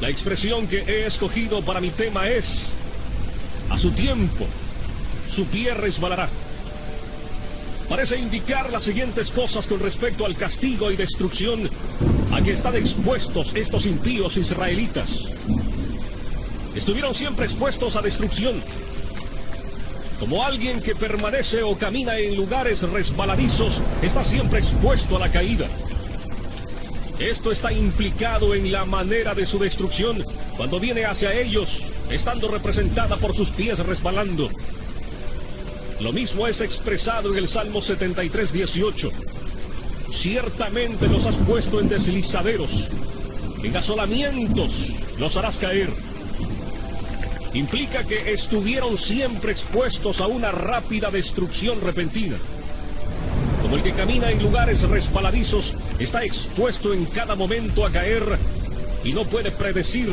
La expresión que he escogido para mi tema es: a su tiempo, su pie resbalará. Parece indicar las siguientes cosas con respecto al castigo y destrucción a que están expuestos estos impíos israelitas. Estuvieron siempre expuestos a destrucción. Como alguien que permanece o camina en lugares resbaladizos, está siempre expuesto a la caída. Esto está implicado en la manera de su destrucción cuando viene hacia ellos, estando representada por sus pies resbalando. Lo mismo es expresado en el Salmo 73, 18. Ciertamente los has puesto en deslizaderos, en asolamientos los harás caer. Implica que estuvieron siempre expuestos a una rápida destrucción repentina. Como el que camina en lugares resbaladizos, está expuesto en cada momento a caer y no puede predecir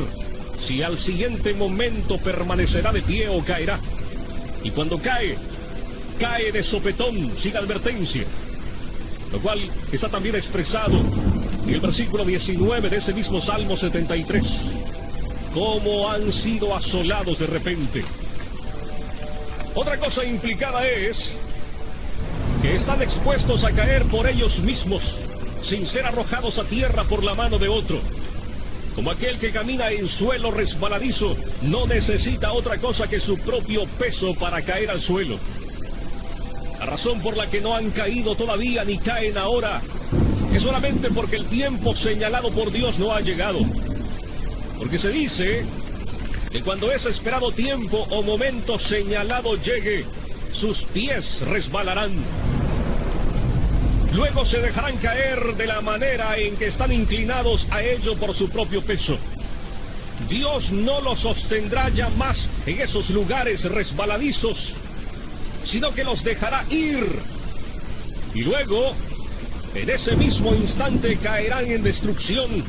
si al siguiente momento permanecerá de pie o caerá. Y cuando cae, cae de sopetón, sin advertencia. Lo cual está también expresado en el versículo 19 de ese mismo Salmo 73. Cómo han sido asolados de repente. Otra cosa implicada es que están expuestos a caer por ellos mismos, sin ser arrojados a tierra por la mano de otro. Como aquel que camina en suelo resbaladizo, no necesita otra cosa que su propio peso para caer al suelo. La razón por la que no han caído todavía ni caen ahora es solamente porque el tiempo señalado por Dios no ha llegado. Porque se dice que cuando ese esperado tiempo o momento señalado llegue, sus pies resbalarán. Luego se dejarán caer de la manera en que están inclinados a ello por su propio peso. Dios no los sostendrá ya más en esos lugares resbaladizos, sino que los dejará ir. Y luego, en ese mismo instante caerán en destrucción,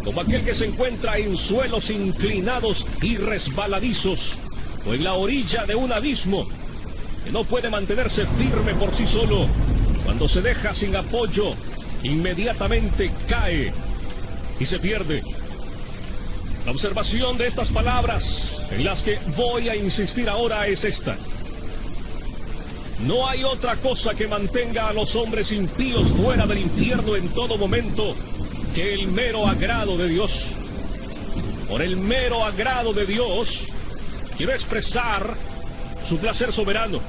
como aquel que se encuentra en suelos inclinados y resbaladizos, o en la orilla de un abismo, que no puede mantenerse firme por sí solo. Cuando se deja sin apoyo, inmediatamente cae y se pierde. La observación de estas palabras, en las que voy a insistir ahora, es esta: no hay otra cosa que mantenga a los hombres impíos fuera del infierno en todo momento que el mero agrado de Dios. Por el mero agrado de Dios, quiero expresar su placer soberano,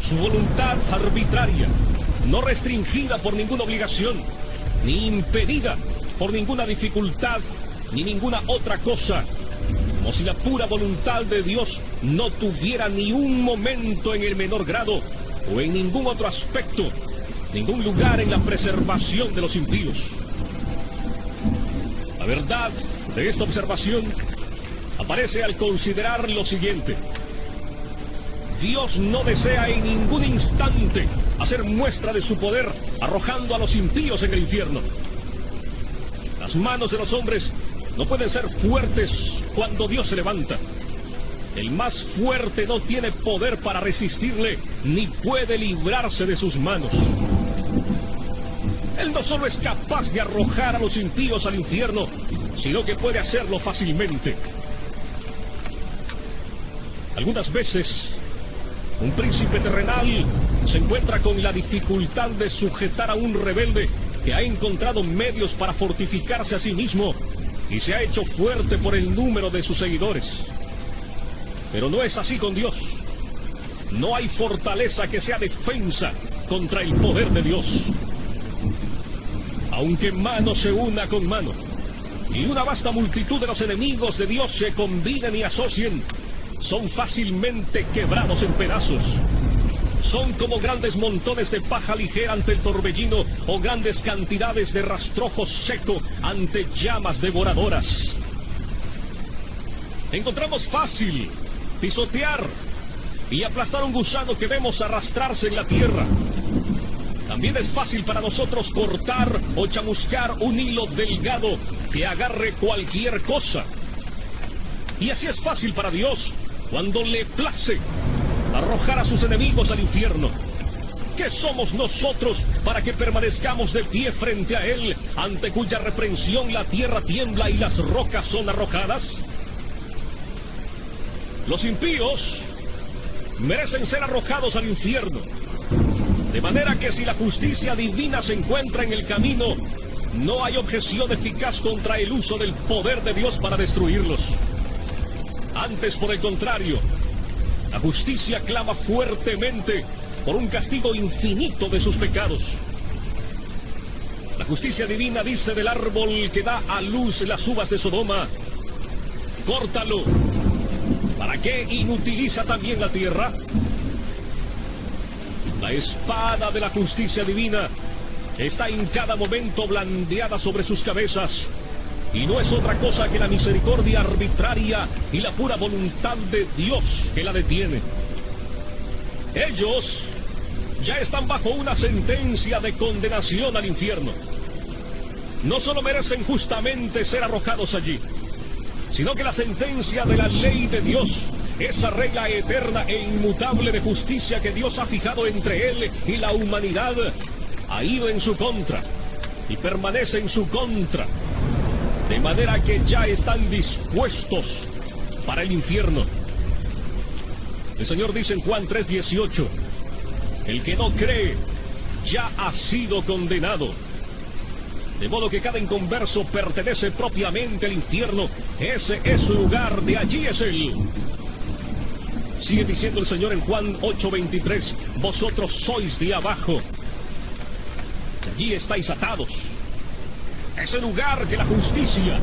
su voluntad arbitraria, no restringida por ninguna obligación, ni impedida por ninguna dificultad, ni ninguna otra cosa, como si la pura voluntad de Dios no tuviera ni un momento en el menor grado, o en ningún otro aspecto, ningún lugar en la preservación de los impíos. La verdad de esta observación aparece al considerar lo siguiente: Dios no desea en ningún instante hacer muestra de su poder arrojando a los impíos en el infierno. Las manos de los hombres no pueden ser fuertes cuando Dios se levanta. El más fuerte no tiene poder para resistirle, ni puede librarse de sus manos. Él no solo es capaz de arrojar a los impíos al infierno, sino que puede hacerlo fácilmente. Algunas veces, un príncipe terrenal se encuentra con la dificultad de sujetar a un rebelde que ha encontrado medios para fortificarse a sí mismo y se ha hecho fuerte por el número de sus seguidores. Pero no es así con Dios. No hay fortaleza que sea defensa contra el poder de Dios. Aunque mano se una con mano, y una vasta multitud de los enemigos de Dios se combinen y asocien, son fácilmente quebrados en pedazos. Son como grandes montones de paja ligera ante el torbellino, o grandes cantidades de rastrojo seco ante llamas devoradoras. Encontramos fácil pisotear y aplastar un gusano que vemos arrastrarse en la tierra. También es fácil para nosotros cortar o chamuscar un hilo delgado que agarre cualquier cosa. Y así es fácil para Dios, cuando le place, arrojar a sus enemigos al infierno. ¿qué somos nosotros para que permanezcamos de pie frente a Él, ante cuya reprensión la tierra tiembla y las rocas son arrojadas? Los impíos merecen ser arrojados al infierno, de manera que si la justicia divina se encuentra en el camino, no hay objeción eficaz contra el uso del poder de Dios para destruirlos. Antes, por el contrario, la justicia clama fuertemente por un castigo infinito de sus pecados. La justicia divina dice del árbol que da a luz las uvas de Sodoma: córtalo. ¿Para qué inutiliza también la tierra? La espada de la justicia divina está en cada momento blandeada sobre sus cabezas, y no es otra cosa que la misericordia arbitraria y la pura voluntad de Dios que la detiene. Ellos ya están bajo una sentencia de condenación al infierno. No solo merecen justamente ser arrojados allí, sino que la sentencia de la ley de Dios, esa regla eterna e inmutable de justicia que Dios ha fijado entre Él y la humanidad, ha ido en su contra y permanece en su contra, de manera que ya están dispuestos para el infierno. El Señor dice en Juan 3:18, el que no cree ya ha sido condenado. De modo que cada inconverso pertenece propiamente al infierno. Ese es su lugar, de allí es Él. Sigue diciendo el Señor en Juan 8:23, vosotros sois de abajo, allí estáis atados. Ese lugar que la justicia,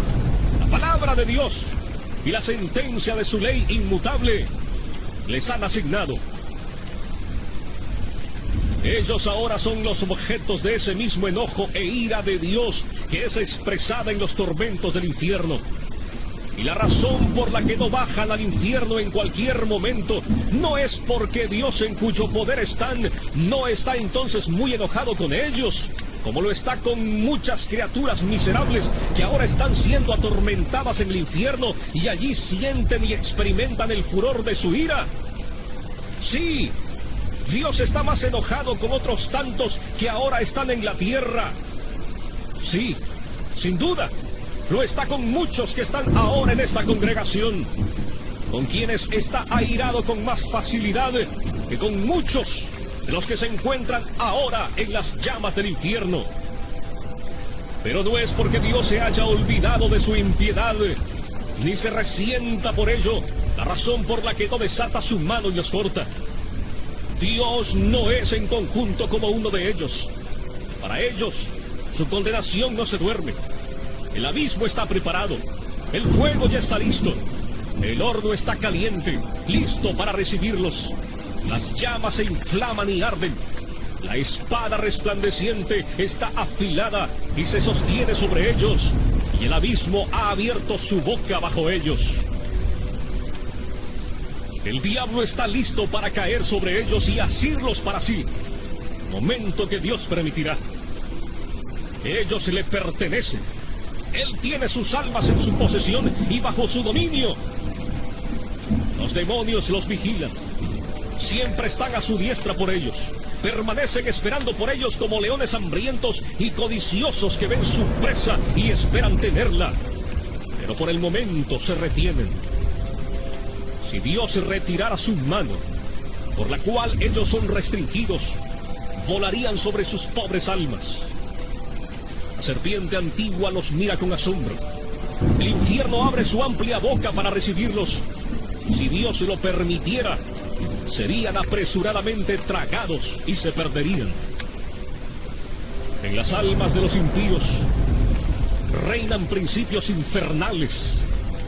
la palabra de Dios y la sentencia de su ley inmutable les han asignado. Ellos ahora son los objetos de ese mismo enojo e ira de Dios que es expresada en los tormentos del infierno. Y la razón por la que no bajan al infierno en cualquier momento no es porque Dios, en cuyo poder están, no está entonces muy enojado con ellos, como lo está con muchas criaturas miserables que ahora están siendo atormentadas en el infierno y allí sienten y experimentan el furor de su ira. Sí, Dios está más enojado con otros tantos que ahora están en la tierra. Sí, sin duda, lo está con muchos que están ahora en esta congregación, con quienes está airado con más facilidad que con muchos de los que se encuentran ahora en las llamas del infierno. Pero no es porque Dios se haya olvidado de su impiedad, ni se resienta por ello, la razón por la que no desata su mano y los corta. Dios no es en conjunto como uno de ellos. Para ellos, su condenación no se duerme. El abismo está preparado, el fuego ya está listo, el horno está caliente, listo para recibirlos. Las llamas se inflaman y arden. La espada resplandeciente está afilada y se sostiene sobre ellos, y el abismo ha abierto su boca bajo ellos. El diablo está listo para caer sobre ellos y asirlos para sí, momento que Dios permitirá. Ellos le pertenecen. Él tiene sus almas en su posesión y bajo su dominio. Los demonios los vigilan. Siempre están a su diestra por ellos. Permanecen esperando por ellos como leones hambrientos y codiciosos que ven su presa y esperan tenerla. Pero por el momento se retienen. Si Dios retirara su mano, por la cual ellos son restringidos, volarían sobre sus pobres almas. La serpiente antigua los mira con asombro. El infierno abre su amplia boca para recibirlos. Si Dios lo permitiera, serían apresuradamente tragados y se perderían. En las almas de los impíos reinan principios infernales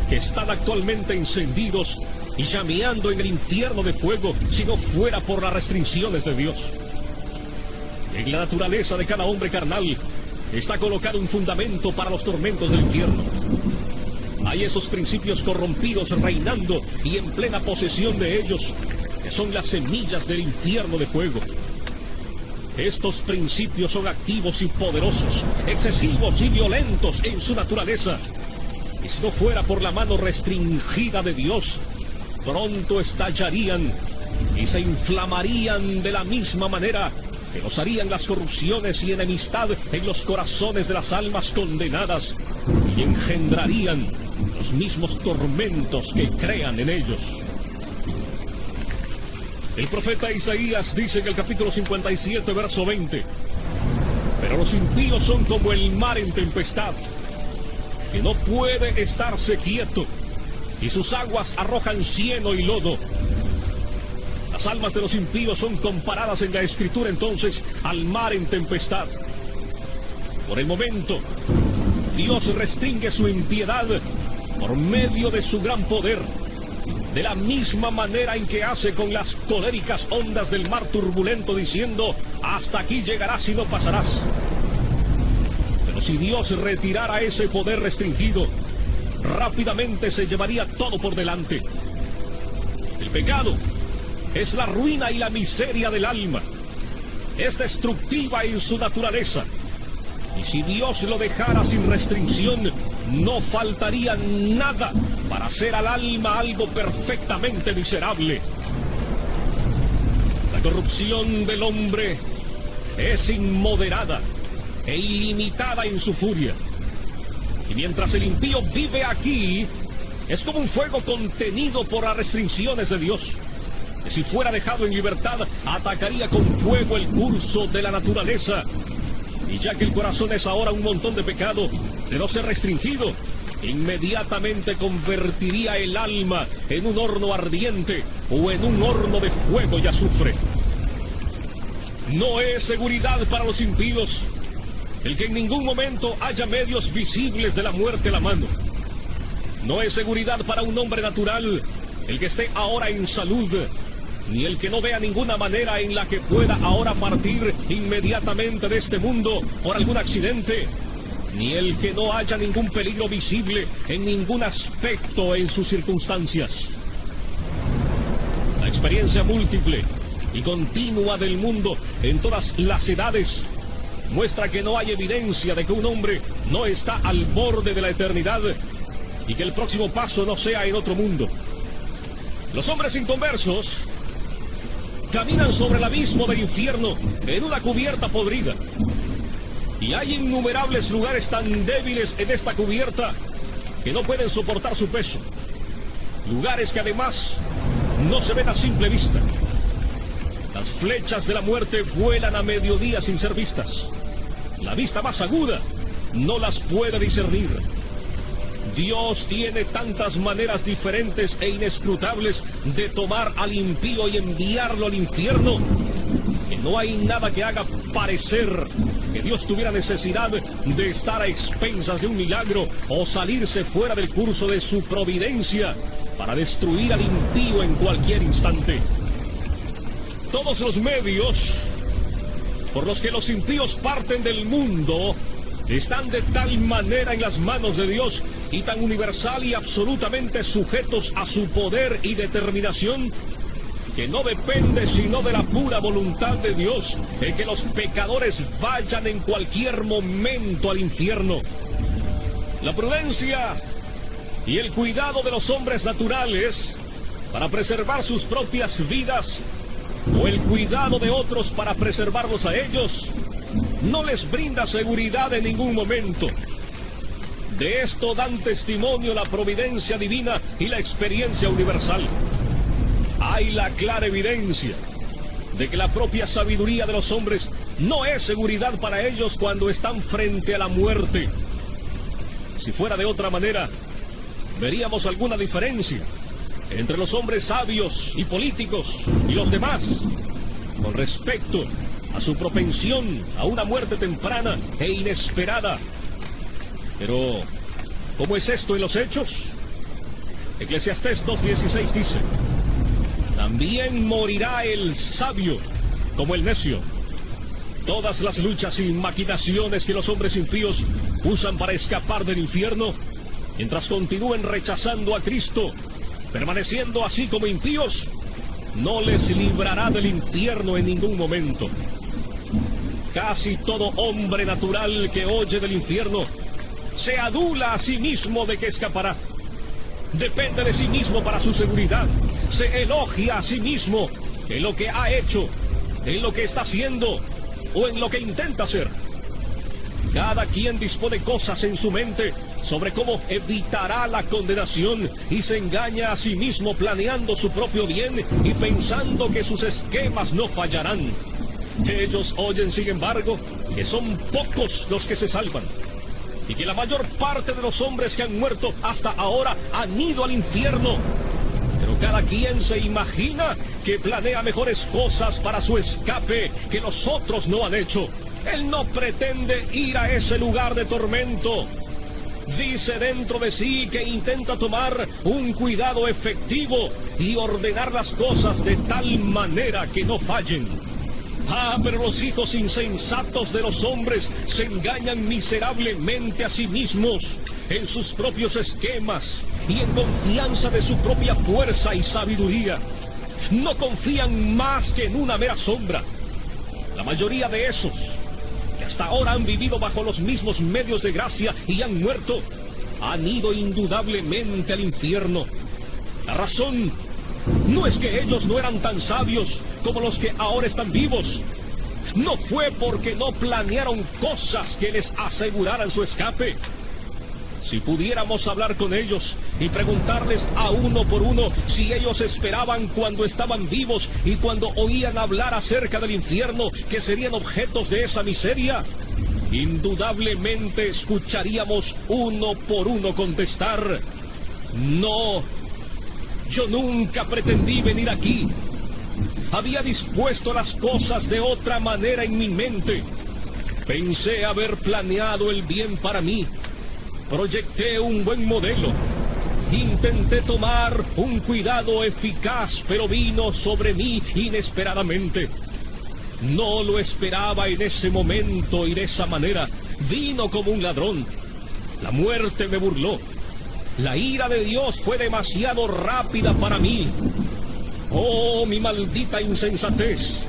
que están actualmente encendidos y llameando en el infierno de fuego si no fuera por las restricciones de Dios. En la naturaleza de cada hombre carnal está colocado un fundamento para los tormentos del infierno. Hay esos principios corrompidos reinando y en plena posesión de ellos, que son las semillas del infierno de fuego. Estos principios son activos y poderosos, excesivos y violentos en su naturaleza. Y si no fuera por la mano restringida de Dios, pronto estallarían y se inflamarían de la misma manera que los harían las corrupciones y enemistad en los corazones de las almas condenadas y engendrarían los mismos tormentos que crean en ellos. El profeta Isaías dice en el capítulo 57, verso 20: pero los impíos son como el mar en tempestad, que no puede estarse quieto, y sus aguas arrojan cieno y lodo. Las almas de los impíos son comparadas en la Escritura entonces al mar en tempestad. Por el momento, Dios restringe su impiedad por medio de su gran poder, de la misma manera en que hace con las coléricas ondas del mar turbulento, diciendo: hasta aquí llegarás y no pasarás. Pero si Dios retirara ese poder restringido, rápidamente se llevaría todo por delante. El pecado es la ruina y la miseria del alma. Es destructiva en su naturaleza. Y si Dios lo dejara sin restricción, no faltaría nada para hacer al alma algo perfectamente miserable. La corrupción del hombre es inmoderada e ilimitada en su furia. Y mientras el impío vive aquí, es como un fuego contenido por las restricciones de Dios, que si fuera dejado en libertad, atacaría con fuego el curso de la naturaleza. Y ya que el corazón es ahora un montón de pecado, de no ser restringido, inmediatamente convertiría el alma en un horno ardiente o en un horno de fuego y azufre. No es seguridad para los impíos el que en ningún momento haya medios visibles de la muerte a la mano. No es seguridad para un hombre natural el que esté ahora en salud, ni el que no vea ninguna manera en la que pueda ahora partir inmediatamente de este mundo por algún accidente, ni el que no haya ningún peligro visible en ningún aspecto en sus circunstancias. La experiencia múltiple y continua del mundo en todas las edades muestra que no hay evidencia de que un hombre no está al borde de la eternidad y que el próximo paso no sea en otro mundo. Los hombres inconversos caminan sobre el abismo del infierno en una cubierta podrida. Y hay innumerables lugares tan débiles en esta cubierta que no pueden soportar su peso. Lugares que además no se ven a simple vista. Las flechas de la muerte vuelan a mediodía sin ser vistas. La vista más aguda no las puede discernir. Dios tiene tantas maneras diferentes e inescrutables de tomar al impío y enviarlo al infierno, que no hay nada que haga parecer que Dios tuviera necesidad de estar a expensas de un milagro o salirse fuera del curso de su providencia para destruir al impío en cualquier instante. Todos los medios por los que los impíos parten del mundo están de tal manera en las manos de Dios y tan universal y absolutamente sujetos a su poder y determinación, que no depende sino de la pura voluntad de Dios de que los pecadores vayan en cualquier momento al infierno. La prudencia y el cuidado de los hombres naturales para preservar sus propias vidas, o el cuidado de otros para preservarlos a ellos, no les brinda seguridad en ningún momento. De esto dan testimonio la providencia divina y la experiencia universal. Hay la clara evidencia de que la propia sabiduría de los hombres no es seguridad para ellos cuando están frente a la muerte. Si fuera de otra manera, veríamos alguna diferencia entre los hombres sabios y políticos y los demás con respecto a su propensión a una muerte temprana e inesperada. Pero, ¿cómo es esto en los hechos? Eclesiastés 2:16 dice: también morirá el sabio como el necio. Todas las luchas y maquinaciones que los hombres impíos usan para escapar del infierno, mientras continúen rechazando a Cristo, permaneciendo así como impíos, no les librará del infierno en ningún momento. Casi todo hombre natural que oye del infierno se adula a sí mismo de que escapará. Depende de sí mismo para su seguridad. Se elogia a sí mismo en lo que ha hecho, en lo que está haciendo o en lo que intenta hacer. Cada quien dispone cosas en su mente sobre cómo evitará la condenación y se engaña a sí mismo planeando su propio bien y pensando que sus esquemas no fallarán. Ellos oyen, sin embargo, que son pocos los que se salvan y que la mayor parte de los hombres que han muerto hasta ahora han ido al infierno. Pero cada quien se imagina que planea mejores cosas para su escape que los otros no han hecho. Él no pretende ir a ese lugar de tormento. Dice dentro de sí que intenta tomar un cuidado efectivo y ordenar las cosas de tal manera que no fallen. Pero los hijos insensatos de los hombres se engañan miserablemente a sí mismos en sus propios esquemas y en confianza de su propia fuerza y sabiduría. No confían más que en una mera sombra. La mayoría de esos que hasta ahora han vivido bajo los mismos medios de gracia y han muerto, han ido indudablemente al infierno. La razón no es que ellos no eran tan sabios como los que ahora están vivos. No fue porque no planearon cosas que les aseguraran su escape. Si pudiéramos hablar con ellos y preguntarles a uno por uno si ellos esperaban cuando estaban vivos y cuando oían hablar acerca del infierno que serían objetos de esa miseria, indudablemente escucharíamos uno por uno contestar: no, yo nunca pretendí venir aquí. Había dispuesto las cosas de otra manera en mi mente. Pensé haber planeado el bien para mí. Proyecté un buen modelo. Intenté tomar un cuidado eficaz, pero vino sobre mí inesperadamente. No lo esperaba en ese momento y de esa manera. Vino como un ladrón. La muerte me burló. La ira de Dios fue demasiado rápida para mí. Oh, mi maldita insensatez.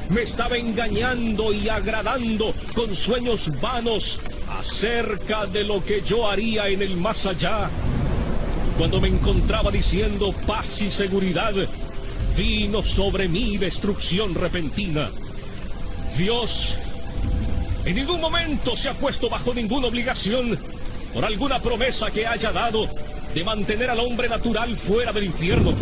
Me estaba engañando y agradando con sueños vanos acerca de lo que yo haría en el más allá. Cuando me encontraba diciendo paz y seguridad, vino sobre mí destrucción repentina. Dios en ningún momento se ha puesto bajo ninguna obligación por alguna promesa que haya dado de mantener al hombre natural fuera del infierno.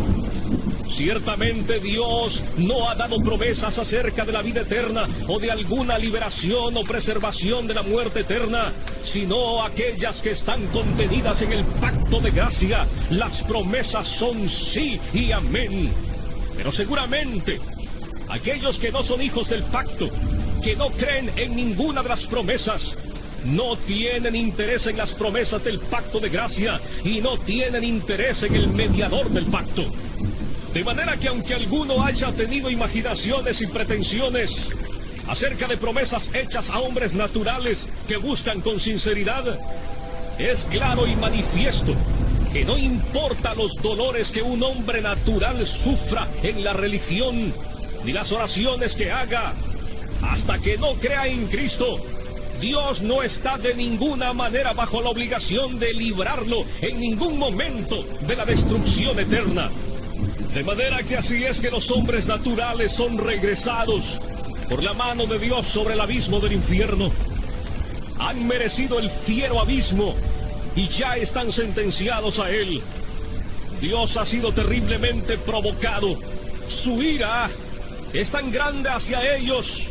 Ciertamente Dios no ha dado promesas acerca de la vida eterna o de alguna liberación o preservación de la muerte eterna, sino aquellas que están contenidas en el pacto de gracia. Las promesas son sí y amén. Pero seguramente aquellos que no son hijos del pacto, que no creen en ninguna de las promesas, no tienen interés en las promesas del pacto de gracia y no tienen interés en el mediador del pacto. De manera que aunque alguno haya tenido imaginaciones y pretensiones acerca de promesas hechas a hombres naturales que buscan con sinceridad, es claro y manifiesto que no importa los dolores que un hombre natural sufra en la religión, ni las oraciones que haga, hasta que no crea en Cristo, Dios no está de ninguna manera bajo la obligación de librarlo en ningún momento de la destrucción eterna. De manera que así es que los hombres naturales son regresados por la mano de Dios sobre el abismo del infierno. Han merecido el fiero abismo y ya están sentenciados a él. Dios ha sido terriblemente provocado. Su ira es tan grande hacia ellos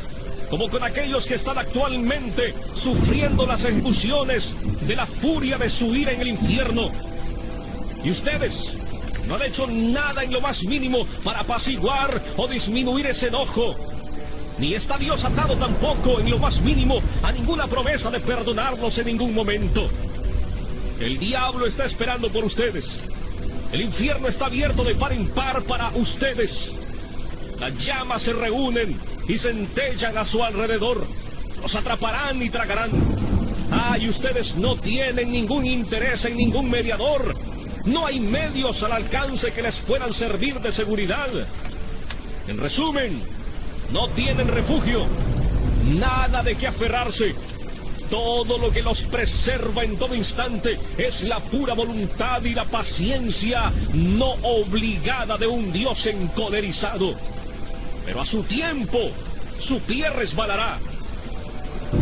como con aquellos que están actualmente sufriendo las ejecuciones de la furia de su ira en el infierno. Y ustedes no han hecho nada en lo más mínimo para apaciguar o disminuir ese enojo. Ni está Dios atado tampoco en lo más mínimo a ninguna promesa de perdonarlos en ningún momento. El diablo está esperando por ustedes. El infierno está abierto de par en par para ustedes. Las llamas se reúnen y centellan a su alrededor. Los atraparán y tragarán. Y ustedes no tienen ningún interés en ningún mediador. No hay medios al alcance que les puedan servir de seguridad. En resumen, no tienen refugio, nada de qué aferrarse. Todo lo que los preserva en todo instante es la pura voluntad y la paciencia no obligada de un Dios encolerizado. Pero a su tiempo, su pie resbalará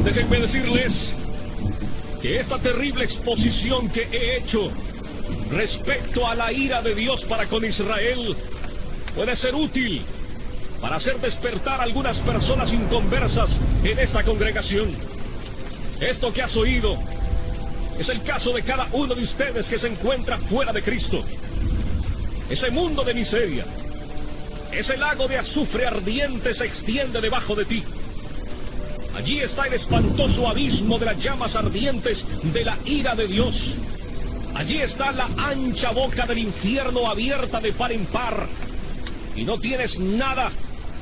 Déjenme decirles que esta terrible exposición que he hecho respecto a la ira de Dios para con Israel puede ser útil para hacer despertar a algunas personas inconversas en esta congregación. Esto que has oído es el caso de cada uno de ustedes que se encuentra fuera de Cristo. Ese mundo de miseria, ese lago de azufre ardiente se extiende debajo de ti. Allí está el espantoso abismo de las llamas ardientes de la ira de Dios. Allí está la ancha boca del infierno abierta de par en par. Y no tienes nada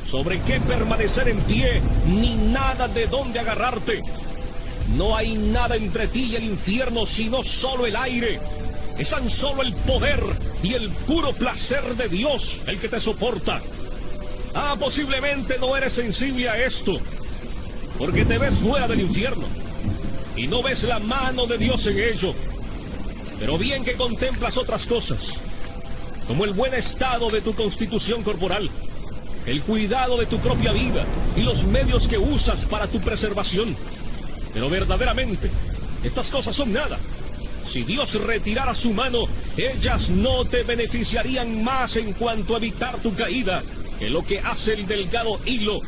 sobre qué permanecer en pie, ni nada de dónde agarrarte. No hay nada entre ti y el infierno, sino solo el aire. Es tan solo el poder y el puro placer de Dios el que te soporta. Posiblemente no eres sensible a esto, porque te ves fuera del infierno y no ves la mano de Dios en ello. Pero bien que contemplas otras cosas, como el buen estado de tu constitución corporal, el cuidado de tu propia vida y los medios que usas para tu preservación. Pero verdaderamente, estas cosas son nada. Si Dios retirara su mano, ellas no te beneficiarían más en cuanto a evitar tu caída que lo que hace el delgado hilo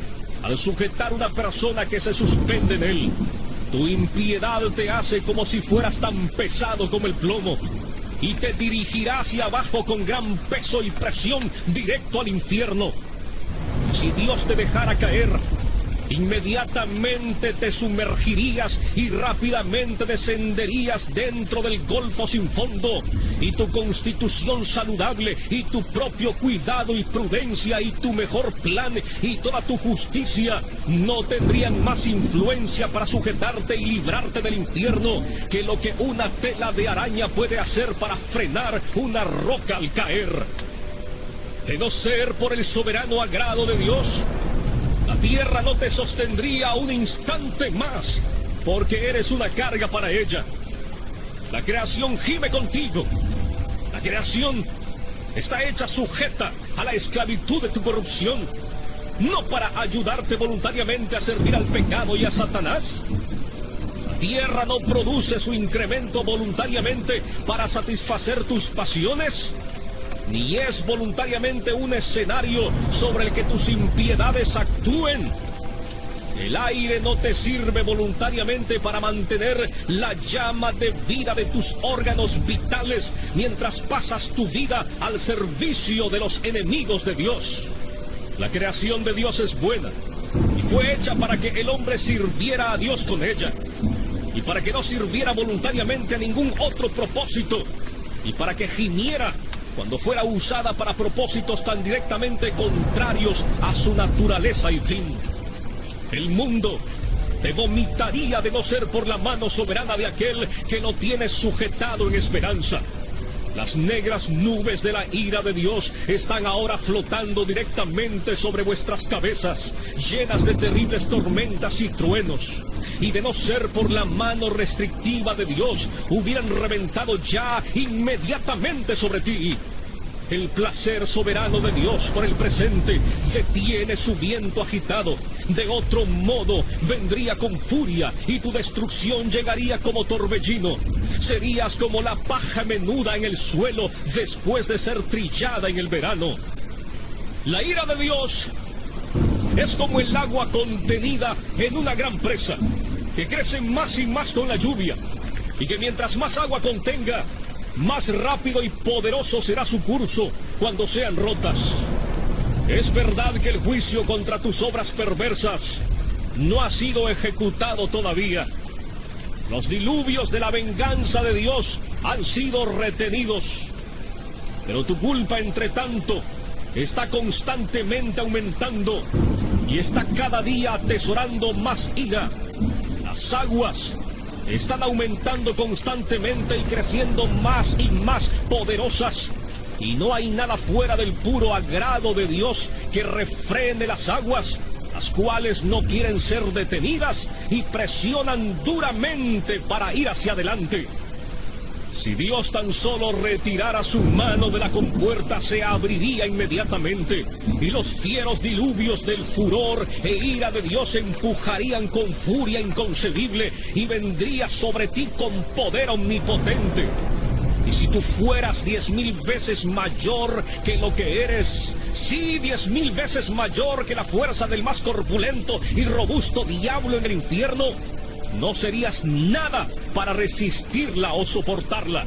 al sujetar una persona que se suspende en él. Tu impiedad te hace como si fueras tan pesado como el plomo, y te dirigirá hacia abajo con gran peso y presión directo al infierno. Y si Dios te dejara caer, inmediatamente te sumergirías y rápidamente descenderías dentro del golfo sin fondo, y tu constitución saludable y tu propio cuidado y prudencia y tu mejor plan y toda tu justicia no tendrían más influencia para sujetarte y librarte del infierno que lo que una tela de araña puede hacer para frenar una roca al caer. De no ser por el soberano agrado de Dios, la tierra no te sostendría un instante más, porque eres una carga para ella. La creación gime contigo. La creación está hecha sujeta a la esclavitud de tu corrupción, no para ayudarte voluntariamente a servir al pecado y a Satanás. La tierra no produce su incremento voluntariamente para satisfacer tus pasiones, ni es voluntariamente un escenario sobre el que tus impiedades actúen. El aire no te sirve voluntariamente para mantener la llama de vida de tus órganos vitales mientras pasas tu vida al servicio de los enemigos de Dios. La creación de Dios es buena y fue hecha para que el hombre sirviera a Dios con ella, y para que no sirviera voluntariamente a ningún otro propósito, y para que gimiera cuando fuera usada para propósitos tan directamente contrarios a su naturaleza y fin. El mundo te vomitaría de no ser por la mano soberana de aquel que lo tiene sujetado en esperanza. Las negras nubes de la ira de Dios están ahora flotando directamente sobre vuestras cabezas, llenas de terribles tormentas y truenos. Y de no ser por la mano restrictiva de Dios, hubieran reventado ya inmediatamente sobre ti. El placer soberano de Dios por el presente detiene su viento agitado. De otro modo, vendría con furia y tu destrucción llegaría como torbellino. Serías como la paja menuda en el suelo después de ser trillada en el verano. La ira de Dios es como el agua contenida en una gran presa, que crece más y más con la lluvia, y que mientras más agua contenga, más rápido y poderoso será su curso cuando sean rotas. Es verdad que el juicio contra tus obras perversas no ha sido ejecutado todavía. Los diluvios de la venganza de Dios han sido retenidos, pero tu culpa, entre tanto, está constantemente aumentando y está cada día atesorando más ira. Las aguas están aumentando constantemente y creciendo más y más poderosas, y no hay nada fuera del puro agrado de Dios que refrene las aguas, las cuales no quieren ser detenidas y presionan duramente para ir hacia adelante. Si Dios tan solo retirara su mano de la compuerta, se abriría inmediatamente, y los fieros diluvios del furor e ira de Dios empujarían con furia inconcebible y vendría sobre ti con poder omnipotente. Y si tú fueras 10,000 veces mayor que lo que eres, sí, 10,000 veces mayor que la fuerza del más corpulento y robusto diablo en el infierno, no serías nada para resistirla o soportarla.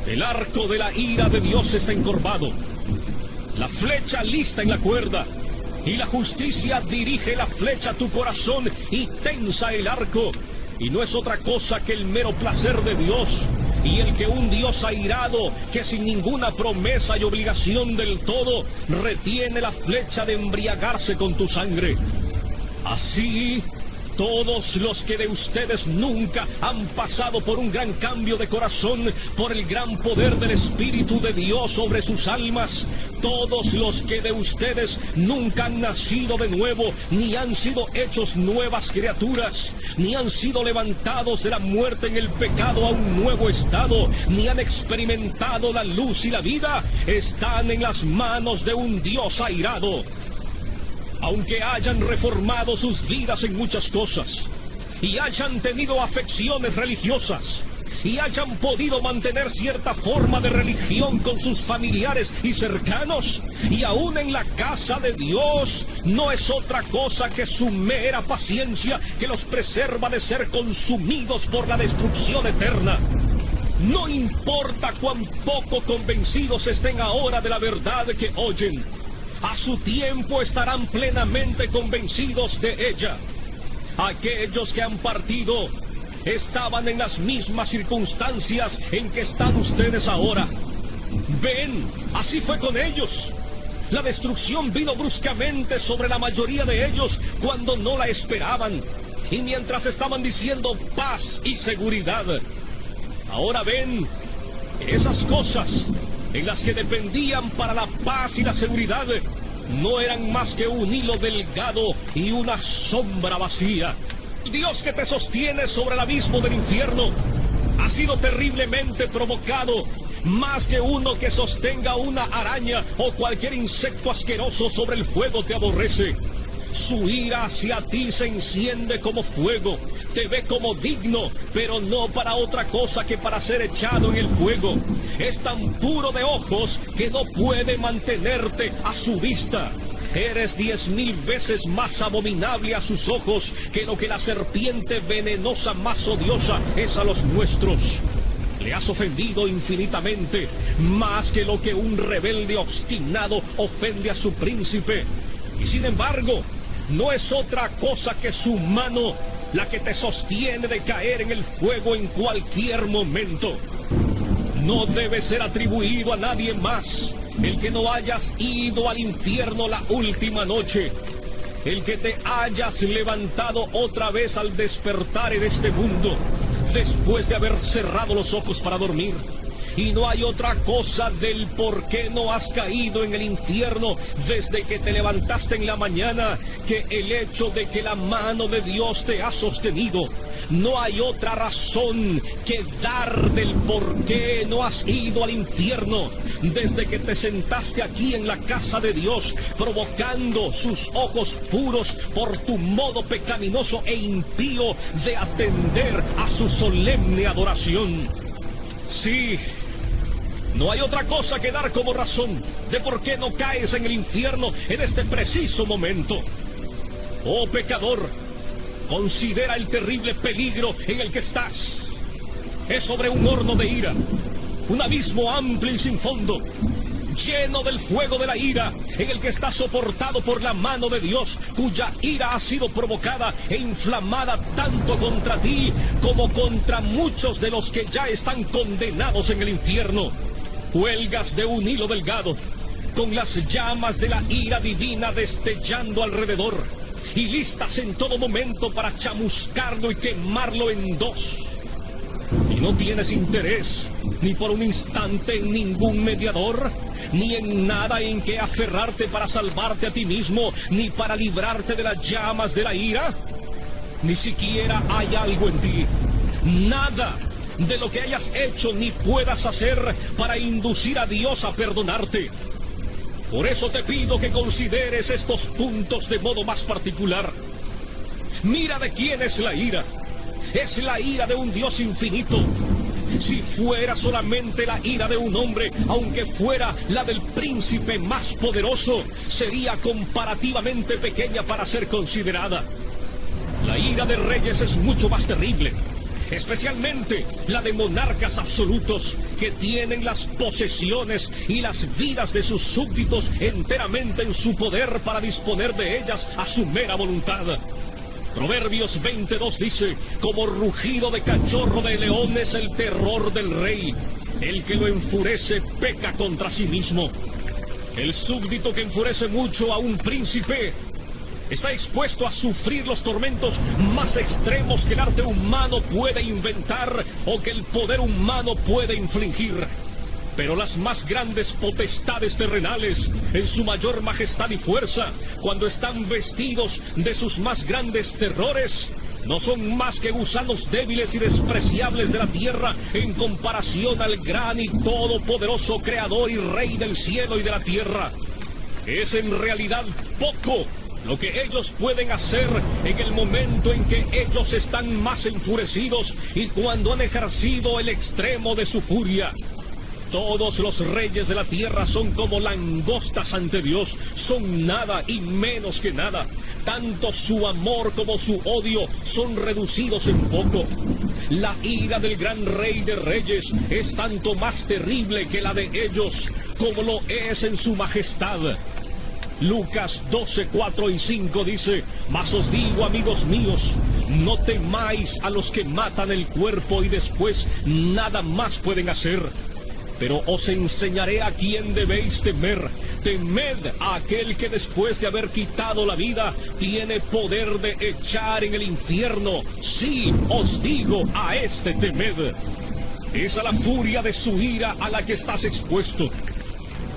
El arco de la ira de Dios está encorvado, la flecha lista en la cuerda, y la justicia dirige la flecha a tu corazón y tensa el arco. Y no es otra cosa que el mero placer de Dios, y el que un Dios airado, que sin ninguna promesa y obligación del todo, retiene la flecha de embriagarse con tu sangre. Así, todos los que de ustedes nunca han pasado por un gran cambio de corazón, por el gran poder del Espíritu de Dios sobre sus almas, todos los que de ustedes nunca han nacido de nuevo, ni han sido hechos nuevas criaturas, ni han sido levantados de la muerte en el pecado a un nuevo estado, ni han experimentado la luz y la vida, están en las manos de un Dios airado. Aunque hayan reformado sus vidas en muchas cosas, y hayan tenido afecciones religiosas, y hayan podido mantener cierta forma de religión con sus familiares y cercanos, y aún en la casa de Dios, no es otra cosa que su mera paciencia que los preserva de ser consumidos por la destrucción eterna. No importa cuán poco convencidos estén ahora de la verdad que oyen, a su tiempo estarán plenamente convencidos de ella. Aquellos que han partido estaban en las mismas circunstancias en que están ustedes ahora. Ven, así fue con ellos. La destrucción vino bruscamente sobre la mayoría de ellos cuando no la esperaban, y mientras estaban diciendo paz y seguridad. Ahora ven, esas cosas en las que dependían para la paz y la seguridad no eran más que un hilo delgado y una sombra vacía. Dios que te sostiene sobre el abismo del infierno ha sido terriblemente provocado, más que uno que sostenga una araña o cualquier insecto asqueroso sobre el fuego te aborrece. Su ira hacia ti se enciende como fuego, te ve como digno, pero no para otra cosa que para ser echado en el fuego. Es tan puro de ojos que no puede mantenerte a su vista. Eres 10,000 veces más abominable a sus ojos que lo que la serpiente venenosa más odiosa es a los nuestros. Le has ofendido infinitamente, más que lo que un rebelde obstinado ofende a su príncipe. Y sin embargo, no es otra cosa que su mano la que te sostiene de caer en el fuego en cualquier momento. No debe ser atribuido a nadie más el que no hayas ido al infierno la última noche, el que te hayas levantado otra vez al despertar en este mundo, después de haber cerrado los ojos para dormir. Y no hay otra cosa del por qué no has caído en el infierno desde que te levantaste en la mañana que el hecho de que la mano de Dios te ha sostenido. No hay otra razón que dar del por qué no has ido al infierno desde que te sentaste aquí en la casa de Dios, provocando sus ojos puros por tu modo pecaminoso e impío de atender a su solemne adoración. Sí, no hay otra cosa que dar como razón de por qué no caes en el infierno en este preciso momento. Oh pecador, considera el terrible peligro en el que estás. Es sobre un horno de ira, un abismo amplio y sin fondo, lleno del fuego de la ira, en el que está soportado por la mano de Dios, cuya ira ha sido provocada e inflamada tanto contra ti como contra muchos de los que ya están condenados en el infierno. Cuelgas de un hilo delgado, con las llamas de la ira divina destellando alrededor, y listas en todo momento para chamuscarlo y quemarlo en dos. Y no tienes interés, ni por un instante, en ningún mediador, ni en nada en que aferrarte para salvarte a ti mismo, ni para librarte de las llamas de la ira. Ni siquiera hay algo en ti, nada de lo que hayas hecho ni puedas hacer para inducir a Dios a perdonarte. Por eso te pido que consideres estos puntos de modo más particular. Mira de quién es la ira. Es la ira de un Dios infinito. Si fuera solamente la ira de un hombre, aunque fuera la del príncipe más poderoso, sería comparativamente pequeña para ser considerada. La ira de reyes es mucho más terrible, especialmente la de monarcas absolutos que tienen las posesiones y las vidas de sus súbditos enteramente en su poder para disponer de ellas a su mera voluntad. Proverbios 22 dice: como rugido de cachorro de león es el terror del rey. El que lo enfurece peca contra sí mismo. El súbdito que enfurece mucho a un príncipe está expuesto a sufrir los tormentos más extremos que el arte humano puede inventar o que el poder humano puede infligir. Pero las más grandes potestades terrenales, en su mayor majestad y fuerza, cuando están vestidos de sus más grandes terrores, no son más que gusanos débiles y despreciables de la tierra en comparación al gran y todopoderoso Creador y Rey del cielo y de la tierra. Es en realidad poco lo que ellos pueden hacer en el momento en que ellos están más enfurecidos y cuando han ejercido el extremo de su furia. Todos los reyes de la tierra son como langostas ante Dios, son nada y menos que nada. Tanto su amor como su odio son reducidos en poco. La ira del gran Rey de Reyes es tanto más terrible que la de ellos, como lo es en su majestad. Lucas 12, 4 y 5 dice: mas os digo, amigos míos, no temáis a los que matan el cuerpo y después nada más pueden hacer. Pero os enseñaré a quién debéis temer. Temed a aquel que después de haber quitado la vida tiene poder de echar en el infierno. Sí, os digo, a este temed. Es a la furia de su ira a la que estás expuesto.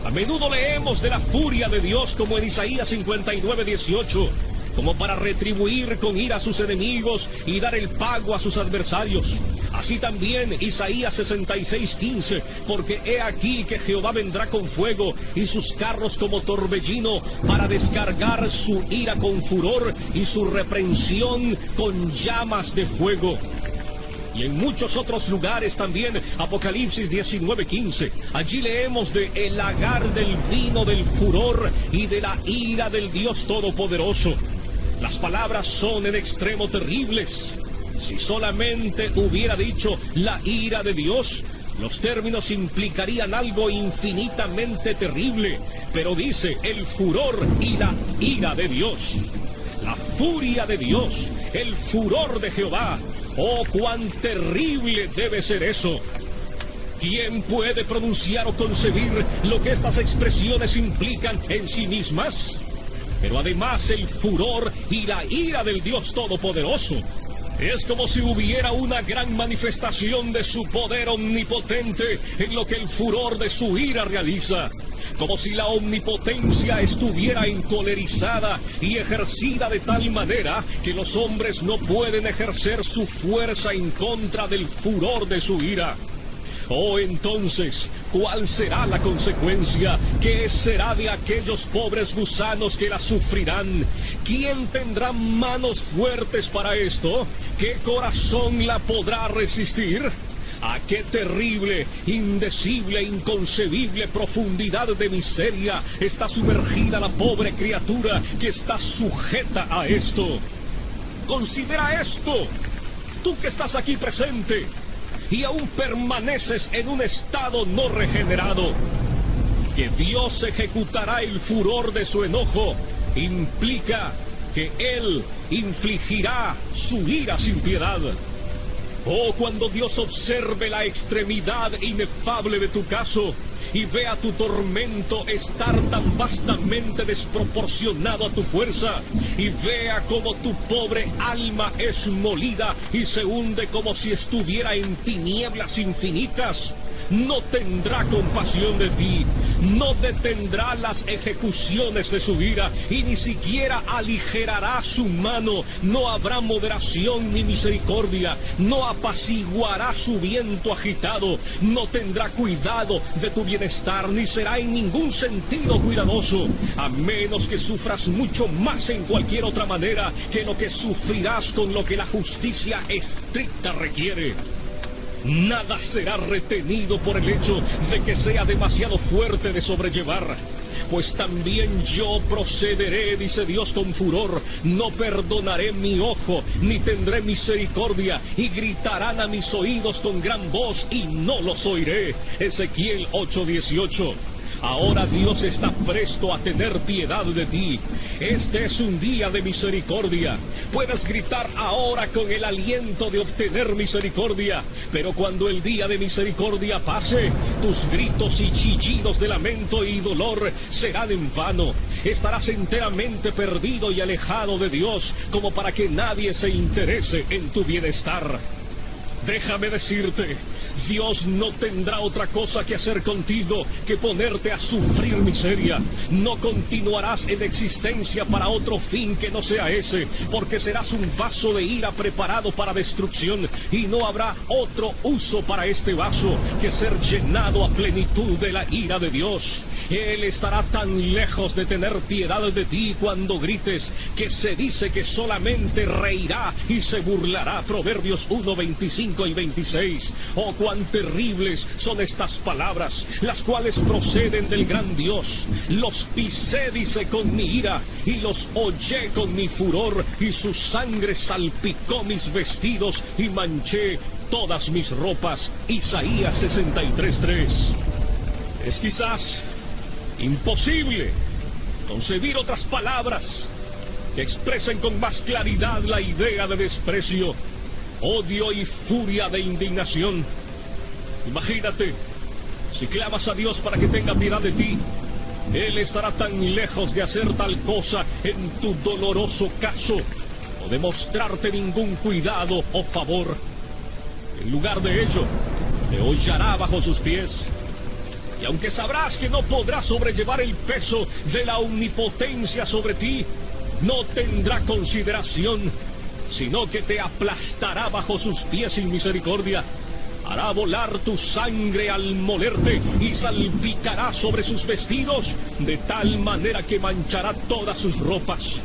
A menudo leemos de la furia de Dios como en Isaías 59, 18, como para retribuir con ira a sus enemigos y dar el pago a sus adversarios. Así también Isaías 66, 15, porque he aquí que Jehová vendrá con fuego y sus carros como torbellino para descargar su ira con furor y su reprensión con llamas de fuego. Y en muchos otros lugares también, Apocalipsis 19, 15, allí leemos de el lagar del vino del furor y de la ira del Dios Todopoderoso. Las palabras son en extremo terribles. Si solamente hubiera dicho la ira de Dios, los términos implicarían algo infinitamente terrible, pero dice el furor y la ira de Dios. La furia de Dios, el furor de Jehová. ¡Oh, cuán terrible debe ser eso! ¿Quién puede pronunciar o concebir lo que estas expresiones implican en sí mismas? Pero además el furor y la ira del Dios Todopoderoso. Es como si hubiera una gran manifestación de su poder omnipotente en lo que el furor de su ira realiza. Como si la omnipotencia estuviera encolerizada y ejercida de tal manera que los hombres no pueden ejercer su fuerza en contra del furor de su ira. Oh, entonces, ¿cuál será la consecuencia? ¿Qué será de aquellos pobres gusanos que la sufrirán? ¿Quién tendrá manos fuertes para esto? ¿Qué corazón la podrá resistir? ¿A qué terrible, indecible, inconcebible profundidad de miseria está sumergida la pobre criatura que está sujeta a esto? Considera esto, tú que estás aquí presente y aún permaneces en un estado no regenerado. Que Dios ejecutará el furor de su enojo implica que Él infligirá su ira sin piedad. Oh, cuando Dios observe la extremidad inefable de tu caso y vea tu tormento estar tan vastamente desproporcionado a tu fuerza, y vea cómo tu pobre alma es molida y se hunde como si estuviera en tinieblas infinitas, no tendrá compasión de ti, no detendrá las ejecuciones de su ira y ni siquiera aligerará su mano. No habrá moderación ni misericordia, no apaciguará su viento agitado, no tendrá cuidado de tu bienestar, ni será en ningún sentido cuidadoso, a menos que sufras mucho más en cualquier otra manera que lo que sufrirás con lo que la justicia estricta requiere. Nada será retenido por el hecho de que sea demasiado fuerte de sobrellevar. Pues también yo procederé, dice Dios con furor, no perdonaré mi ojo, ni tendré misericordia, y gritarán a mis oídos con gran voz, y no los oiré. Ezequiel 8:18. Ahora Dios está presto a tener piedad de ti. Este es un día de misericordia. Puedes gritar ahora con el aliento de obtener misericordia, pero cuando el día de misericordia pase, tus gritos y chillidos de lamento y dolor serán en vano. Estarás enteramente perdido y alejado de Dios, como para que nadie se interese en tu bienestar. Déjame decirte, Dios no tendrá otra cosa que hacer contigo que ponerte a sufrir miseria. No continuarás en existencia para otro fin que no sea ese, porque serás un vaso de ira preparado para destrucción, y no habrá otro uso para este vaso que ser llenado a plenitud de la ira de Dios. Él estará tan lejos de tener piedad de ti cuando grites, que se dice que solamente reirá y se burlará. Proverbios 1:25 y 26. Oh, cuán terribles son estas palabras, las cuales proceden del gran Dios. Los pisé, dice, con mi ira, y los hollé con mi furor, y su sangre salpicó mis vestidos y manché todas mis ropas. Isaías 63:3. Es quizás imposible concebir otras palabras que expresen con más claridad la idea de desprecio, odio y furia de indignación. Imagínate, si clamas a Dios para que tenga piedad de ti, Él estará tan lejos de hacer tal cosa en tu doloroso caso, o de mostrarte ningún cuidado o favor. En lugar de ello, te hollará bajo sus pies. Y aunque sabrás que no podrás sobrellevar el peso de la omnipotencia sobre ti, no tendrá consideración, sino que te aplastará bajo sus pies sin misericordia. Hará volar tu sangre al molerte y salpicará sobre sus vestidos, de tal manera que manchará todas sus ropas.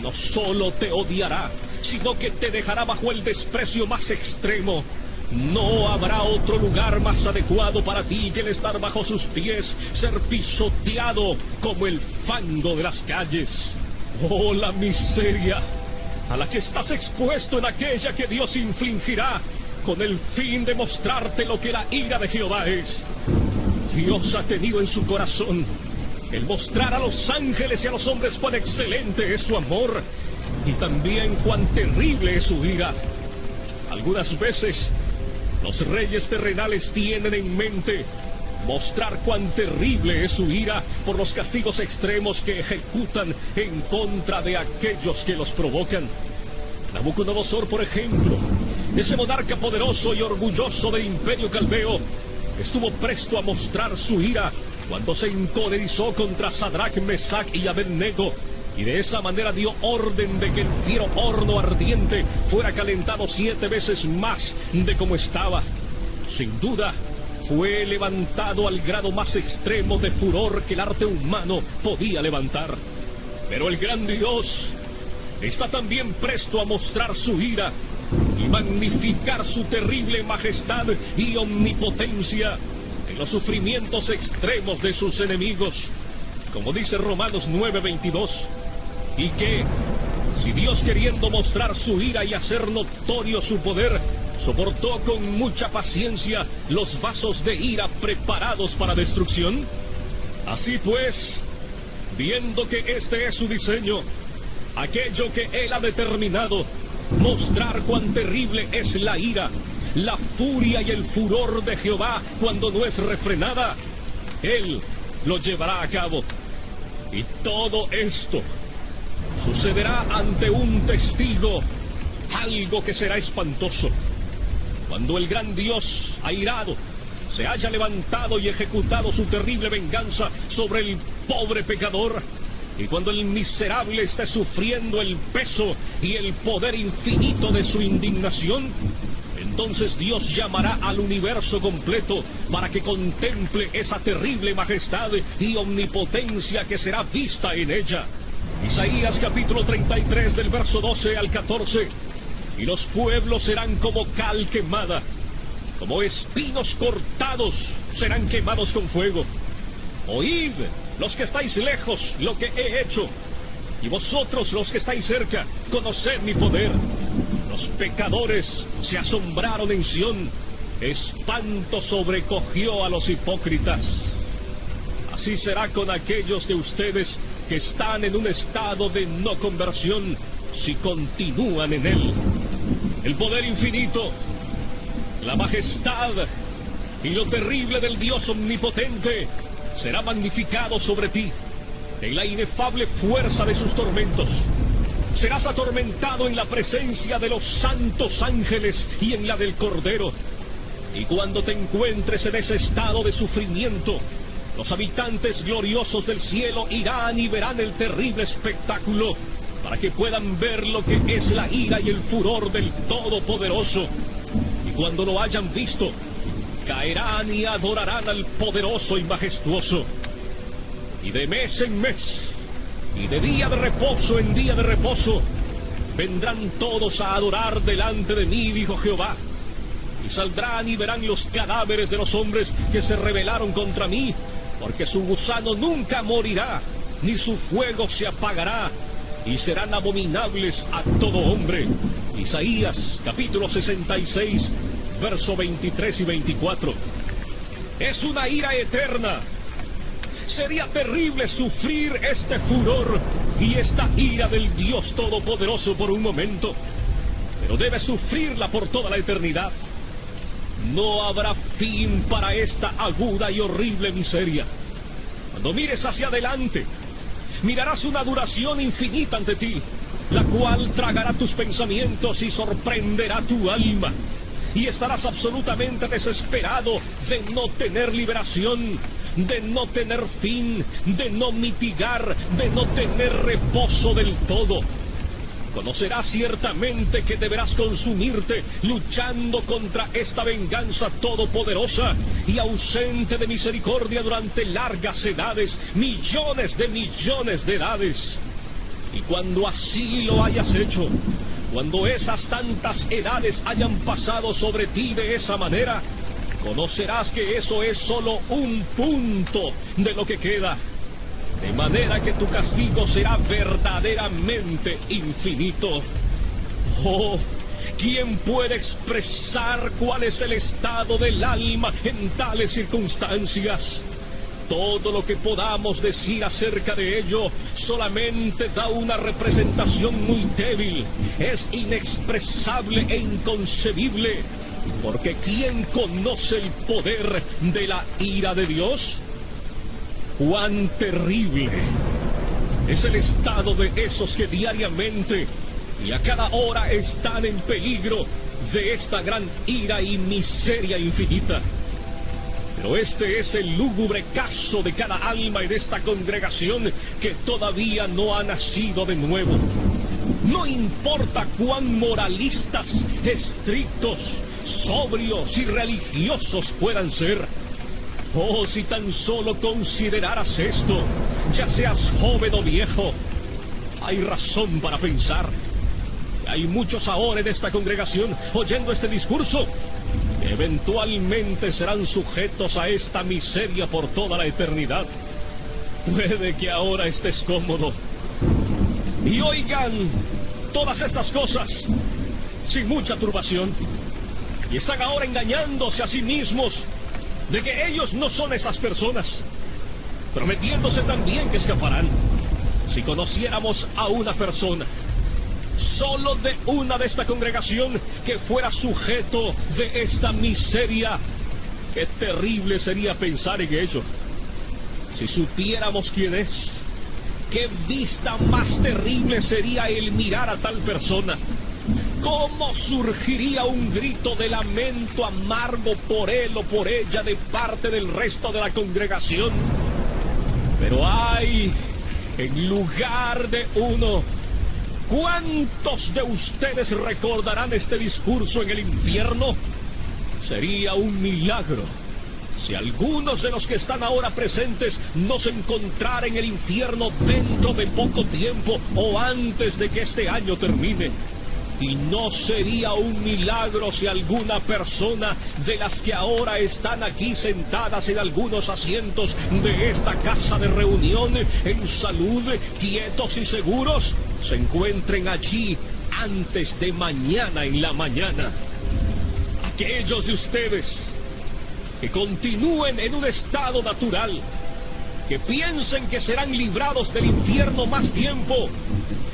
No solo te odiará, sino que te dejará bajo el desprecio más extremo. No habrá otro lugar más adecuado para ti que el estar bajo sus pies, ser pisoteado como el fango de las calles. Oh, la miseria a la que estás expuesto en aquella que Dios infligirá, con el fin de mostrarte lo que la ira de Jehová es. Dios ha tenido en su corazón el mostrar a los ángeles y a los hombres cuán excelente es su amor, y también cuán terrible es su ira. Algunas veces los reyes terrenales tienen en mente mostrar cuán terrible es su ira por los castigos extremos que ejecutan en contra de aquellos que los provocan. Nabucodonosor, por ejemplo, ese monarca poderoso y orgulloso del imperio caldeo, estuvo presto a mostrar su ira cuando se encolerizó contra Sadrach, Mesach y Abednego, y de esa manera dio orden de que el fiero horno ardiente fuera calentado 7 veces más de como estaba. Sin duda, fue levantado al grado más extremo de furor que el arte humano podía levantar. Pero el gran Dios está también presto a mostrar su ira y magnificar su terrible majestad y omnipotencia en los sufrimientos extremos de sus enemigos, como dice Romanos 9:22, y que, si Dios, queriendo mostrar su ira y hacer notorio su poder, soportó con mucha paciencia los vasos de ira preparados para destrucción, así pues, viendo que este es su diseño, aquello que Él ha determinado, mostrar cuán terrible es la ira, la furia y el furor de Jehová cuando no es refrenada, Él lo llevará a cabo. Y todo esto sucederá ante un testigo, algo que será espantoso. Cuando el gran Dios, airado, se haya levantado y ejecutado su terrible venganza sobre el pobre pecador, y cuando el miserable esté sufriendo el peso y el poder infinito de su indignación, entonces Dios llamará al universo completo para que contemple esa terrible majestad y omnipotencia que será vista en ella. Isaías capítulo 33 del verso 12 al 14. Y los pueblos serán como cal quemada, como espinos cortados serán quemados con fuego. Oíd, los que estáis lejos, lo que he hecho, y vosotros los que estáis cerca, conoced mi poder. Los pecadores se asombraron en Sión, espanto sobrecogió a los hipócritas. Así será con aquellos de ustedes que están en un estado de no conversión, si continúan en él. El poder infinito, la majestad y lo terrible del Dios omnipotente será magnificado sobre ti en la inefable fuerza de sus tormentos. Serás atormentado en la presencia de los santos ángeles y en la del Cordero. Y cuando te encuentres en ese estado de sufrimiento, los habitantes gloriosos del cielo irán y verán el terrible espectáculo, para que puedan ver lo que es la ira y el furor del Todopoderoso. Y cuando lo hayan visto, caerán y adorarán al poderoso y majestuoso. Y de mes en mes, y de día de reposo en día de reposo, vendrán todos a adorar delante de mí, dijo Jehová. Y saldrán y verán los cadáveres de los hombres que se rebelaron contra mí, porque su gusano nunca morirá, ni su fuego se apagará, y serán abominables a todo hombre. Isaías capítulo 66, verso 23 y 24. Es una ira eterna. Sería terrible sufrir este furor y esta ira del Dios Todopoderoso por un momento, pero debes sufrirla por toda la eternidad. No habrá fin para esta aguda y horrible miseria. Cuando mires hacia adelante, mirarás una duración infinita ante ti, la cual tragará tus pensamientos y sorprenderá tu alma. Y estarás absolutamente desesperado de no tener liberación, de no tener fin, de no mitigar, de no tener reposo del todo. Conocerás ciertamente que deberás consumirte luchando contra esta venganza todopoderosa y ausente de misericordia durante largas edades, millones de edades. Y cuando así lo hayas hecho, cuando esas tantas edades hayan pasado sobre ti de esa manera, conocerás que eso es solo un punto de lo que queda. De manera que tu castigo será verdaderamente infinito. Oh, ¿quién puede expresar cuál es el estado del alma en tales circunstancias? Todo lo que podamos decir acerca de ello solamente da una representación muy débil, es inexpresable e inconcebible, porque ¿quién conoce el poder de la ira de Dios? ¡Cuán terrible es el estado de esos que diariamente y a cada hora están en peligro de esta gran ira y miseria infinita! Pero este es el lúgubre caso de cada alma en esta congregación que todavía no ha nacido de nuevo. No importa cuán moralistas, estrictos, sobrios y religiosos puedan ser. Oh, si tan solo consideraras esto, ya seas joven o viejo, hay razón para pensar. Hay muchos ahora en esta congregación oyendo este discurso que eventualmente serán sujetos a esta miseria por toda la eternidad. Puede que ahora estés cómodo y oigan todas estas cosas sin mucha turbación, y están ahora engañándose a sí mismos de que ellos no son esas personas, prometiéndose también que escaparán. Si conociéramos a una persona, solo de una de esta congregación, que fuera sujeto de esta miseria, qué terrible sería pensar en ello. Si supiéramos quién es, qué vista más terrible sería el mirar a tal persona. ¿cómo surgiría un grito de lamento amargo por él o por ella de parte del resto de la congregación? Pero ay, en lugar de uno, ¿cuántos de ustedes recordarán este discurso en el infierno? Sería un milagro si algunos de los que están ahora presentes no se encontraran en el infierno dentro de poco tiempo o antes de que este año termine. Y no sería un milagro si alguna persona de las que ahora están aquí sentadas en algunos asientos de esta casa de reunión, en salud, quietos y seguros, se encuentren allí antes de mañana en la mañana. Aquellos de ustedes que continúen en un estado natural, que piensen que serán librados del infierno más tiempo,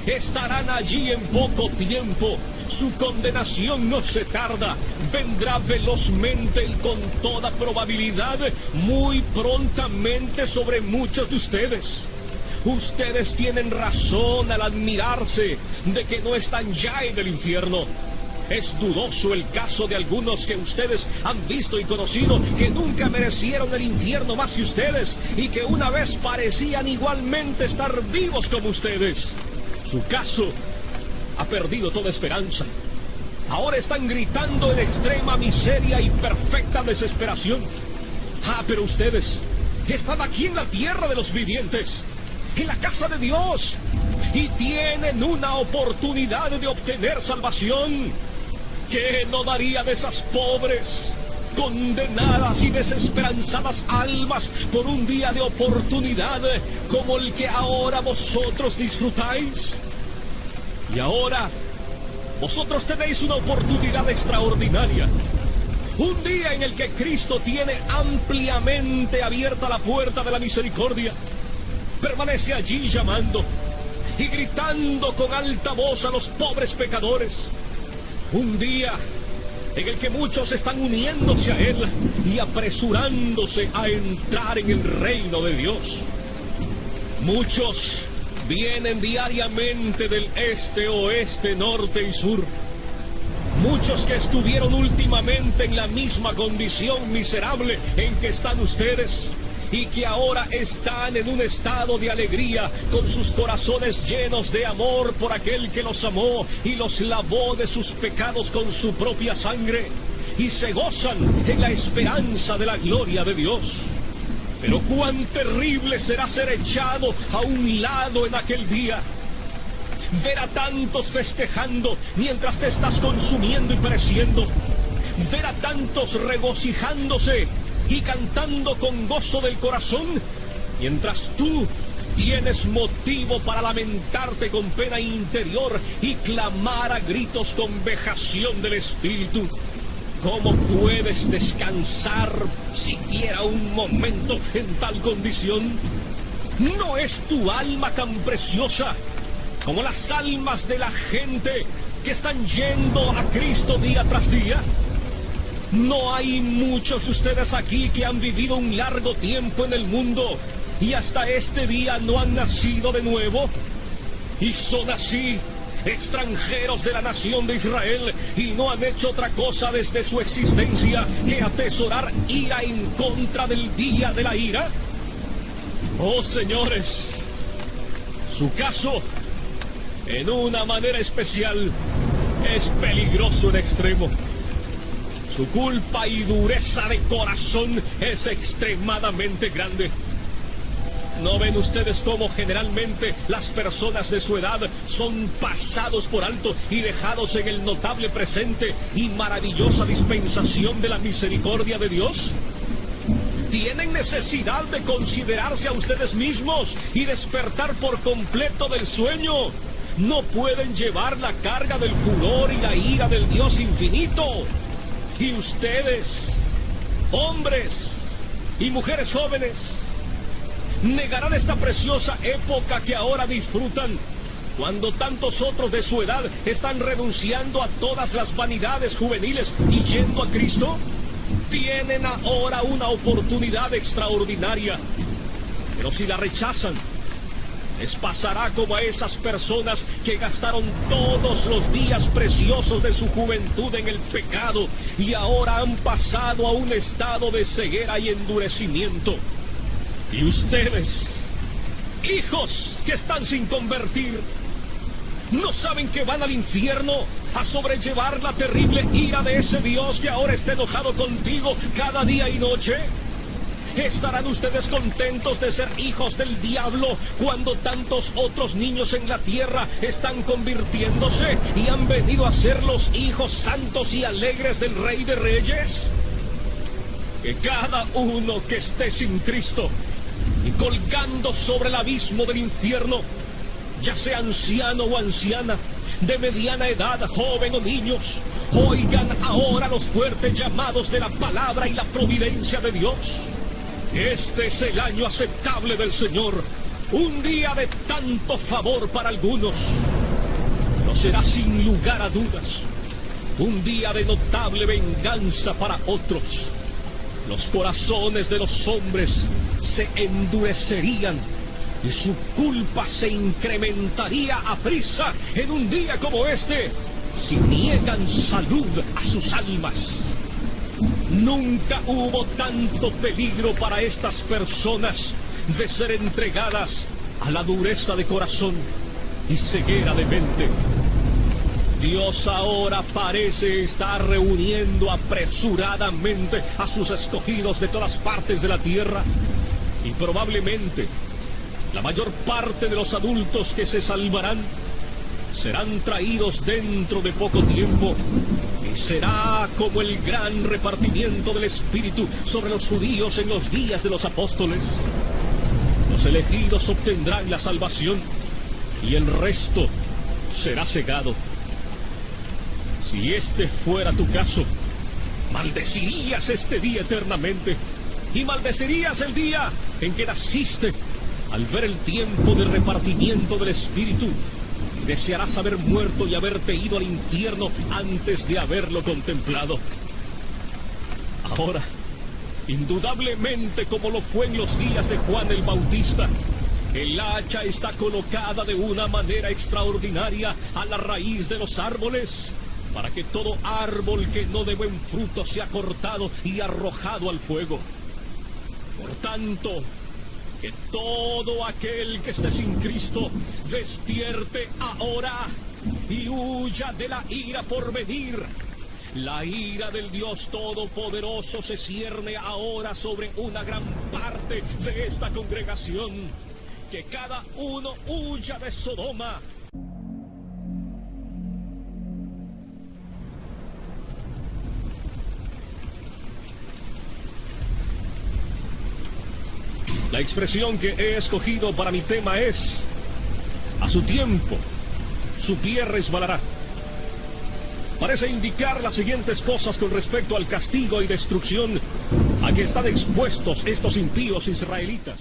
estarán allí en poco tiempo. Su condenación no se tarda, vendrá velozmente y con toda probabilidad muy prontamente sobre muchos de ustedes. Ustedes tienen razón al admirarse de que no están ya en el infierno. Es dudoso el caso de algunos que ustedes han visto y conocido, que nunca merecieron el infierno más que ustedes, y que una vez parecían igualmente estar vivos como ustedes. Su caso ha perdido toda esperanza. Ahora están gritando en extrema miseria y perfecta desesperación. Pero ustedes están aquí en la tierra de los vivientes, en la casa de Dios, y tienen una oportunidad de obtener salvación. ¿Qué no daría de esas pobres, condenadas y desesperanzadas almas por un día de oportunidad como el que ahora vosotros disfrutáis? Y ahora vosotros tenéis una oportunidad extraordinaria, un día en el que Cristo tiene ampliamente abierta la puerta de la misericordia. Permanece allí llamando y gritando con alta voz a los pobres pecadores. Un día en el que muchos están uniéndose a Él y apresurándose a entrar en el reino de Dios. Muchos vienen diariamente del este, oeste, norte y sur. Muchos que estuvieron últimamente en la misma condición miserable en que están ustedes, y que ahora están en un estado de alegría, con sus corazones llenos de amor por aquel que los amó y los lavó de sus pecados con su propia sangre, y se gozan en la esperanza de la gloria de Dios. Pero cuán terrible será ser echado a un lado en aquel día, ver a tantos festejando mientras te estás consumiendo y pereciendo, ver a tantos regocijándose y cantando con gozo del corazón, mientras tú tienes motivo para lamentarte con pena interior y clamar a gritos con vejación del espíritu. ¿Cómo puedes descansar siquiera un momento en tal condición? ¿No es tu alma tan preciosa como las almas de la gente que están yendo a Cristo día tras día? ¿No hay muchos de ustedes aquí que han vivido un largo tiempo en el mundo y hasta este día no han nacido de nuevo? Y son así, extranjeros de la nación de Israel, y no han hecho otra cosa desde su existencia que atesorar ira en contra del día de la ira. Oh, señores, su caso, en una manera especial, es peligroso en extremo. Su culpa y dureza de corazón es extremadamente grande. ¿No ven ustedes cómo generalmente las personas de su edad son pasados por alto y dejados en el notable presente y maravillosa dispensación de la misericordia de Dios? Tienen necesidad de considerarse a ustedes mismos y despertar por completo del sueño. No pueden llevar la carga del furor y la ira del Dios infinito. Y ustedes, hombres y mujeres jóvenes, negarán esta preciosa época que ahora disfrutan, cuando tantos otros de su edad están renunciando a todas las vanidades juveniles y yendo a Cristo. Tienen ahora una oportunidad extraordinaria, pero si la rechazan, Les pasará como a esas personas que gastaron todos los días preciosos de su juventud en el pecado y ahora han pasado a un estado de ceguera y endurecimiento. Y ustedes, hijos que están sin convertir, ¿no saben que van al infierno a sobrellevar la terrible ira de ese Dios que ahora está enojado contigo cada día y noche? ¿Estarán ustedes contentos de ser hijos del diablo cuando tantos otros niños en la tierra están convirtiéndose y han venido a ser los hijos santos y alegres del Rey de Reyes? Que cada uno que esté sin Cristo y colgando sobre el abismo del infierno, ya sea anciano o anciana, de mediana edad, joven o niños, oigan ahora los fuertes llamados de la palabra y la providencia de Dios. Este es el año aceptable del Señor, un día de tanto favor para algunos. No será sin lugar a dudas un día de notable venganza para otros. Los corazones de los hombres se endurecerían y su culpa se incrementaría a prisa en un día como este si niegan salud a sus almas. Nunca hubo tanto peligro para estas personas de ser entregadas a la dureza de corazón y ceguera de mente. Dios ahora parece estar reuniendo apresuradamente a sus escogidos de todas partes de la tierra y probablemente la mayor parte de los adultos que se salvarán serán traídos dentro de poco tiempo y será como el gran repartimiento del Espíritu sobre los judíos en los días de los apóstoles. Los elegidos obtendrán la salvación y el resto será cegado. Si este fuera tu caso, maldecirías este día eternamente y maldecirías el día en que naciste al ver el tiempo del repartimiento del Espíritu. Desearás haber muerto y haberte ido al infierno antes de haberlo contemplado. Ahora, indudablemente como lo fue en los días de Juan el Bautista, el hacha está colocada de una manera extraordinaria a la raíz de los árboles, para que todo árbol que no dé buen fruto sea cortado y arrojado al fuego. Por tanto, que todo aquel que esté sin Cristo despierte ahora y huya de la ira por venir. La ira del Dios Todopoderoso se cierne ahora sobre una gran parte de esta congregación. Que cada uno huya de Sodoma. La expresión que he escogido para mi tema es: a su tiempo, su pie resbalará. Parece indicar las siguientes cosas con respecto al castigo y destrucción a que están expuestos estos impíos israelitas.